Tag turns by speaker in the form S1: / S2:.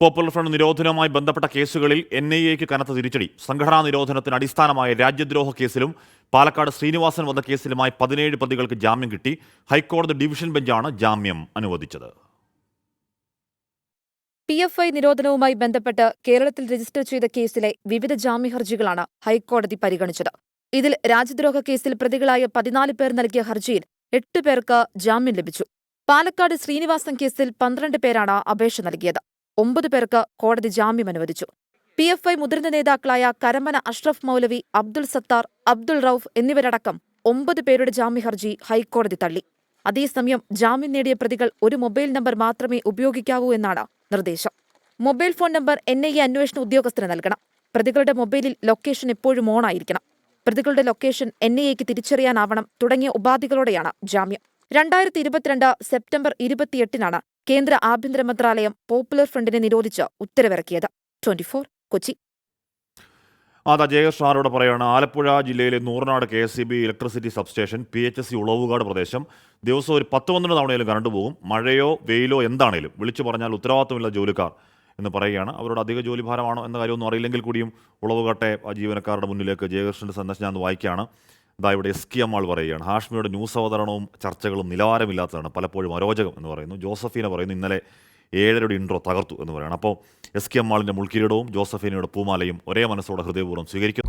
S1: Popular front നിരോധനവുമായി ബന്ധപ്പെട്ട കേസുകളിൽ NIAക്ക് കനത്ത തിരിച്ചടി. സംഘടനാ നിരോധനത്തിന് അടിസ്ഥാനമായ രാജ്യദ്രോഹ കേസിലും പാലക്കാട് ശ്രീനിവാസൻ വധക്കേസിലുമായി 17 പ്രതികൾക്ക് ജാമ്യം കിട്ടി. ഹൈക്കോടതി ഡിവിഷൻ ബെഞ്ചാണ് ജാമ്യം അനുവദിച്ചത്.
S2: PFI നിരോധനവുമായി ബന്ധപ്പെട്ട് കേരളത്തിൽ രജിസ്റ്റർ ചെയ്ത കേസിലെ വിവിധ ജാമ്യഹർജികളാണ് ഹൈക്കോടതി പരിഗണിച്ചത്. ഇതിൽ രാജ്യദ്രോഹ കേസിൽ പ്രതികളായ 14 പേർ നൽകിയ ഹർജിയിൽ 8 പേർക്ക് ജാമ്യം ലഭിച്ചു. പാലക്കാട് ശ്രീനിവാസൻ കേസിൽ 12 പേരാണ് അപേക്ഷ നൽകിയത്. 9 പേർക്ക് കോടതി ജാമ്യം അനുവദിച്ചു. PFI മുതിർന്ന നേതാക്കളായ കരമന അഷ്റഫ് മൗലവി, അബ്ദുൾ സത്താർ, അബ്ദുൾ റൌഫ് എന്നിവരടക്കം 9 പേരുടെ ജാമ്യഹർജി ഹൈക്കോടതി തള്ളി. അതേസമയം ജാമ്യം നേടിയ പ്രതികൾ ഒരു മൊബൈൽ നമ്പർ മാത്രമേ ഉപയോഗിക്കാവൂ എന്നാണ് നിർദ്ദേശം. മൊബൈൽ ഫോൺ നമ്പർ NIA അന്വേഷണ ഉദ്യോഗസ്ഥന് നൽകണം. പ്രതികളുടെ മൊബൈലിൽ ലൊക്കേഷൻ എപ്പോഴും ഓണായിരിക്കണം. പ്രതികളുടെ ലൊക്കേഷൻ NIAക്ക് തിരിച്ചറിയാനാവണം തുടങ്ങിയ ഉപാധികളോടെയാണ് ജാമ്യം. 2022 സെപ്റ്റംബർ 28-നാണ് കേന്ദ്ര ആഭ്യന്തര മന്ത്രാലയം പോപ്പുലർ ഫ്രണ്ടിനെ നിരോധിച്ച് ഉത്തരവിറക്കിയത്. 24 കൊച്ചി.
S1: ജയകൃഷ്ണനോട് പറയുകയാണ്. ആലപ്പുഴ ജില്ലയിലെ Nooranad KSEB electricity substation PHSC ഉളവുകാട് പ്രദേശം ദിവസം ഒരു 10-12 തവണയിലും കറണ്ട് പോകും. മഴയോ വെയിലോ എന്താണേലും വിളിച്ചു പറഞ്ഞാൽ ഉത്തരവാദിത്തമില്ല ജോലിക്കാർ എന്ന് പറയുകയാണ്. അവരുടെ അധിക ജോലിഭാരമാണോ എന്ന കാര്യമൊന്നും അറിയില്ലെങ്കിൽ കൂടിയും ഉളവുകാട്ടെ ജീവനക്കാരുടെ മുന്നിലേക്ക് ജയകൃഷ്ണൻ്റെ സന്ദേശം ഞാൻ വായിക്കുകയാണ്. ഇവിടെ SK അമ്മാൾ പറയുകയാണ്. ഹാഷ്മിയുടെ ന്യൂസ് അവതരണവും ചർച്ചകളും നിലവാരമില്ലാത്തതാണ്, പലപ്പോഴും അരോചകം എന്ന് പറയുന്നു. ജോസഫീന പറയുന്നു ഇന്നലെ 7:30 ഇൻട്രോ തകർത്തു എന്ന് പറയുകയാണ്. അപ്പോൾ SK അമ്മാളിൻ്റെ മുൾക്കിരീടവും ജോസഫീനയുടെ പൂമാലയും ഒരേ മനസ്സോടെ ഹൃദയപൂർവ്വം സ്വീകരിക്കും.